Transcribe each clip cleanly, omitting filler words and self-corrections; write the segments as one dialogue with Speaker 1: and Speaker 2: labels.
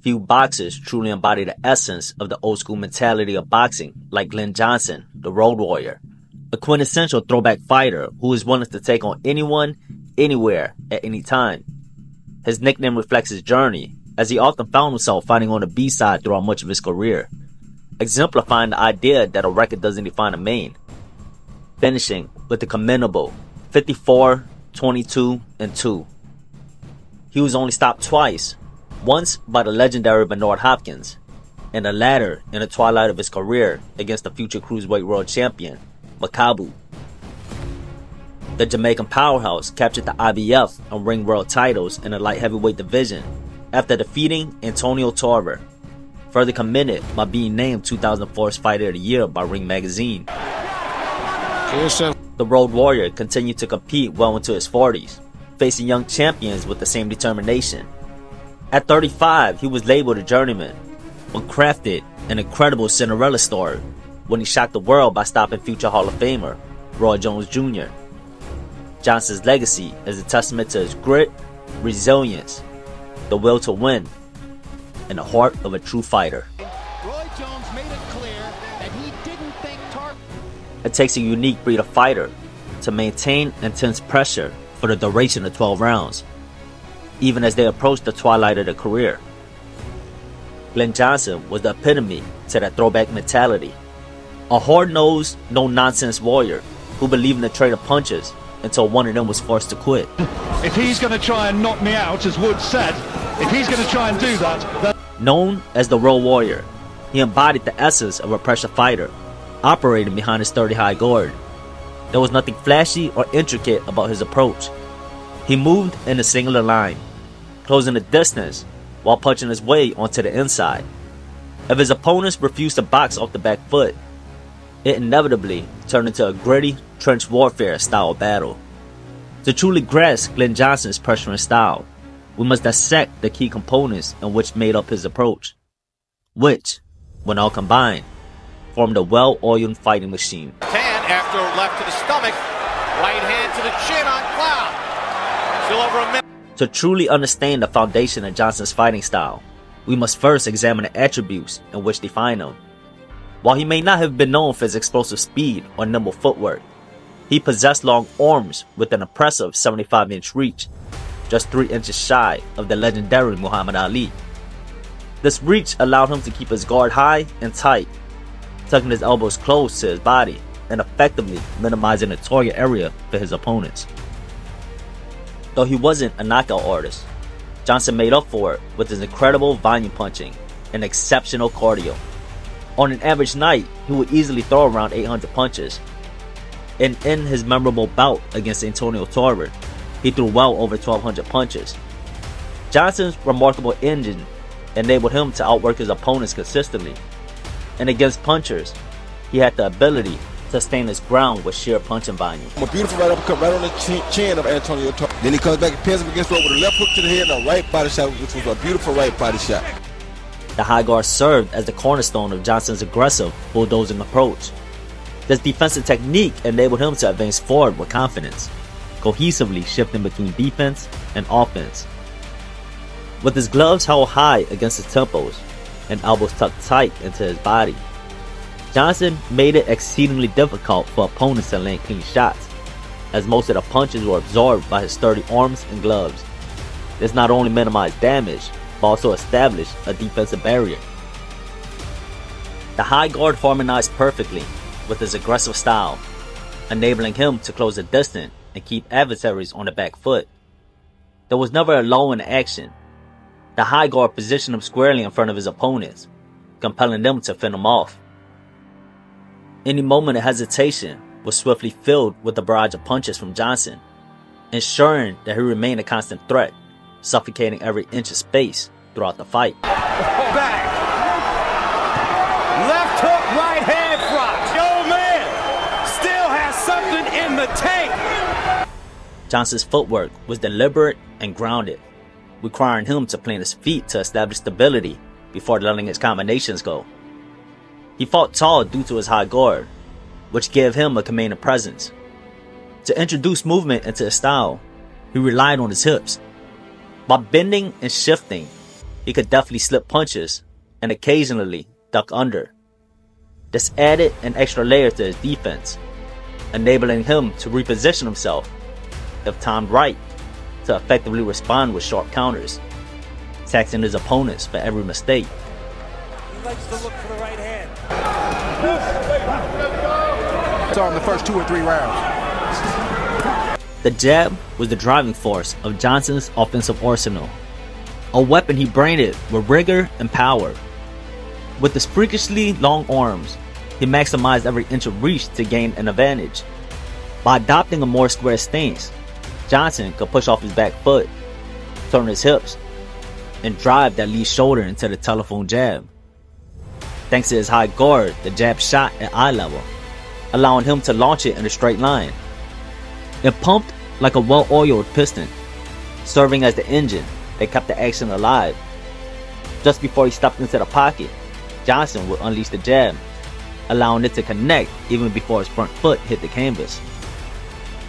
Speaker 1: Few boxers truly embody the essence of the old school mentality of boxing, like Glen Johnson, the Road Warrior, a quintessential throwback fighter who is willing to take on anyone, anywhere, at any time. His nickname reflects his journey, as he often found himself fighting on the B-side throughout much of his career, exemplifying the idea that a record doesn't define a man, finishing with the commendable 54, 22, and 2. He was only stopped twice, once by the legendary Bernard Hopkins, and the latter in the twilight of his career against the future Cruiserweight World Champion, Makabu. The Jamaican powerhouse captured the IBF and Ring World titles in the light heavyweight division after defeating Antonio Tarver, further commended by being named 2004's Fighter of the Year by Ring Magazine. The Road Warrior continued to compete well into his 40s, facing young champions with the same determination. At 35, he was labeled a journeyman, but crafted an incredible Cinderella story when he shocked the world by stopping future Hall of Famer Roy Jones Jr. Johnson's legacy is a testament to his grit, resilience, the will to win, and the heart of a true fighter.
Speaker 2: Roy Jones made it clear that he didn't think
Speaker 1: It takes a unique breed of fighter to maintain intense pressure for the duration of 12 rounds, even as they approach the twilight of their career. Glen Johnson was the epitome to that throwback mentality. A hard-nosed, no-nonsense warrior who believed in the trade of punches until one of them was forced to quit.
Speaker 3: If he's going to try and knock me out, as Wood said, if he's going to try and do that, then...
Speaker 1: Known as the Road Warrior, he embodied the essence of a pressure fighter, operating behind his sturdy high guard. There was nothing flashy or intricate about his approach. He moved in a singular line, closing the distance while punching his way onto the inside. If his opponents refused to box off the back foot, it inevitably turned into a gritty, trench warfare style battle. To truly grasp Glen Johnson's pressuring style, we must dissect the key components in which made up his approach, which, when all combined, formed a well-oiled fighting machine.
Speaker 4: Tan after left to the stomach, right hand to the chin on Cloud. Still over a minute.
Speaker 1: To truly understand the foundation of Johnson's fighting style, we must first examine the attributes in which define him. While he may not have been known for his explosive speed or nimble footwork, he possessed long arms with an impressive 75-inch reach, just 3 inches shy of the legendary Muhammad Ali. This reach allowed him to keep his guard high and tight, tucking his elbows close to his body and effectively minimizing the target area for his opponents. Though he wasn't a knockout artist, Johnson made up for it with his incredible volume punching and exceptional cardio. On an average night, he would easily throw around 800 punches. And in his memorable bout against Antonio Tarver, he threw well over 1,200 punches. Johnson's remarkable engine enabled him to outwork his opponents consistently. And against punchers, he had the ability to stand his ground with sheer punching volume.
Speaker 5: A beautiful right uppercut right on the chin of Antonio Tarver. Then he comes back and pins him against the rope with a left hook to the head and a right body shot, which was a beautiful right body shot.
Speaker 1: The high guard served as the cornerstone of Johnson's aggressive, bulldozing approach. This defensive technique enabled him to advance forward with confidence, cohesively shifting between defense and offense. With his gloves held high against his temples and elbows tucked tight into his body, Johnson made it exceedingly difficult for opponents to land clean shots, as most of the punches were absorbed by his sturdy arms and gloves. This not only minimized damage, but also established a defensive barrier. The high guard harmonized perfectly with his aggressive style, enabling him to close the distance and keep adversaries on the back foot. There was never a lull in the action. The high guard positioned him squarely in front of his opponents, compelling them to fend him off. Any moment of hesitation was swiftly filled with a barrage of punches from Johnson, ensuring that he remained a constant threat, suffocating every inch of space throughout the fight.
Speaker 4: Back. Left hook, right hand front. The old man still has something in the tank.
Speaker 1: Johnson's footwork was deliberate and grounded, requiring him to plant his feet to establish stability before letting his combinations go. He fought tall due to his high guard, which gave him a commanding presence. To introduce movement into his style, he relied on his hips. By bending and shifting, he could definitely slip punches and occasionally duck under. This added an extra layer to his defense, enabling him to reposition himself, if timed right, to effectively respond with sharp counters, taxing his opponents for every mistake.
Speaker 4: He likes to look for the right hand.
Speaker 6: It's on the first 2 or 3 rounds.
Speaker 1: The jab was the driving force of Johnson's offensive arsenal, a weapon he branded with rigor and power. With his freakishly long arms, he maximized every inch of reach to gain an advantage. By adopting a more square stance, Johnson could push off his back foot, turn his hips, and drive that lead shoulder into the telephone jab. Thanks to his high guard, the jab shot at eye level, allowing him to launch it in a straight line. It pumped like a well-oiled piston, serving as the engine that kept the action alive. Just before he stepped into the pocket, Johnson would unleash the jab, allowing it to connect even before his front foot hit the canvas.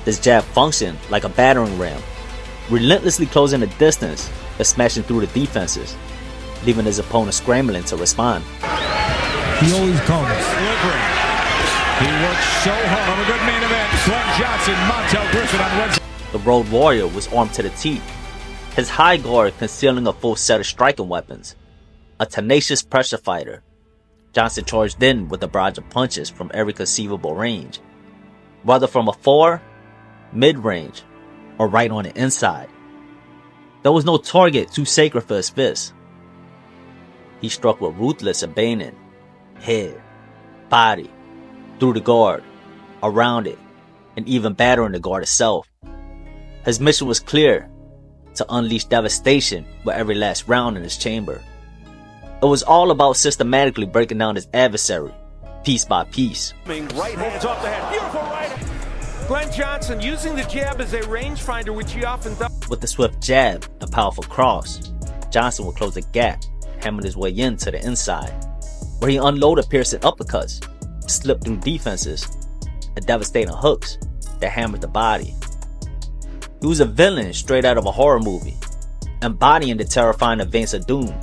Speaker 1: This jab functioned like a battering ram, relentlessly closing the distance and smashing through the defenses, leaving his opponent scrambling to respond.
Speaker 7: He always comes.
Speaker 3: Delivering. He works so hard on a good main event. Glen Johnson, Montel Griffin on Wednesday.
Speaker 1: The Road Warrior was armed to the teeth, his high guard concealing a full set of striking weapons. A tenacious pressure fighter, Johnson charged in with a barrage of punches from every conceivable range, whether from afar, mid-range, or right on the inside. There was no target too sacred for his fists. He struck with ruthless abandon, head, body, through the guard, around it, and even battering the guard itself. His mission was clear: to unleash devastation with every last round in his chamber. It was all about systematically breaking down his adversary, piece by piece.
Speaker 4: Right hands off the head. Beautiful right hand. Glen Johnson using the jab as a rangefinder, which he often does.
Speaker 1: With the swift jab and powerful cross, Johnson would close the gap, hammering his way into the inside, where he unloaded piercing uppercuts, slipped through defenses, and devastating hooks that hammered the body. He was a villain straight out of a horror movie, embodying the terrifying advance of doom.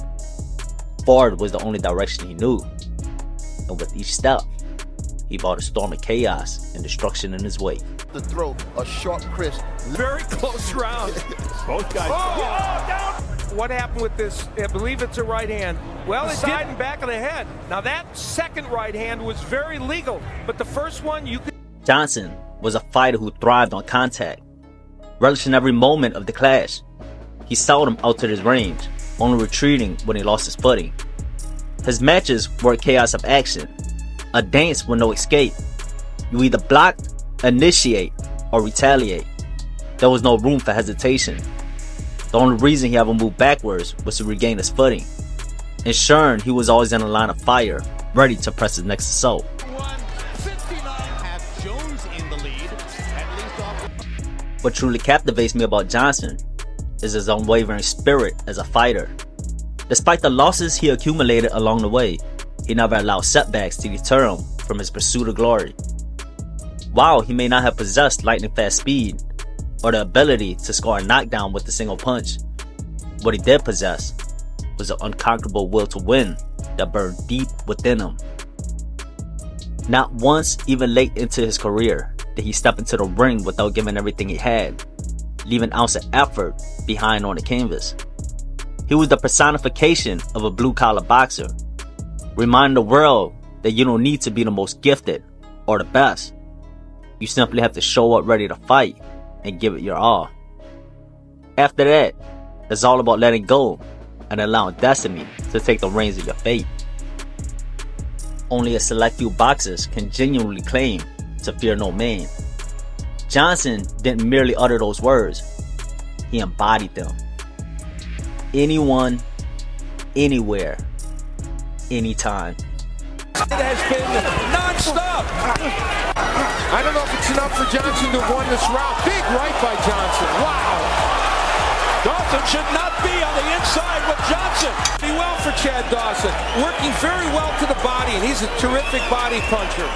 Speaker 1: Forward was the only direction he knew, and with each step, he brought a storm of chaos and destruction in his wake.
Speaker 6: The throw, a sharp, crisp.
Speaker 4: Very close round.
Speaker 3: Both guys.
Speaker 4: Down. What happened with this? I believe it's a right hand. Well, it did in back of the head. Now that second right hand was very legal, but the first one you could.
Speaker 1: Johnson was a fighter who thrived on contact, relishing every moment of the clash. He seldom altered his range, only retreating when he lost his footing. His matches were a chaos of action, a dance with no escape. You either block, initiate, or retaliate. There was no room for hesitation. The only reason he ever moved backwards was to regain his footing, ensuring he was always in a line of fire, ready to press his next assault.
Speaker 2: 159 have Jones in the lead, at least off.
Speaker 1: What truly captivates me about Johnson is his unwavering spirit as a fighter. Despite the losses he accumulated along the way, he never allowed setbacks to deter him from his pursuit of glory. While he may not have possessed lightning-fast speed or the ability to score a knockdown with a single punch, what he did possess was an unconquerable will to win that burned deep within him. Not once, even late into his career, did he step into the ring without giving everything he had, leaving an ounce of effort behind on the canvas. He was the personification of a blue-collar boxer, reminding the world that you don't need to be the most gifted or the best. You simply have to show up ready to fight and give it your all. After that, it's all about letting go and allowing destiny to take the reins of your fate. Only a select few boxers can genuinely claim to fear no man. Johnson didn't merely utter those words, he embodied them. Anyone, anywhere, anytime.
Speaker 4: It has been non-stop. I don't know if it's enough for Johnson to have won this round. Big right by Johnson. Wow.
Speaker 3: Dawson should not be on the inside with Johnson.
Speaker 4: Be well for Chad Dawson. Working very well to the body, and he's a terrific body puncher.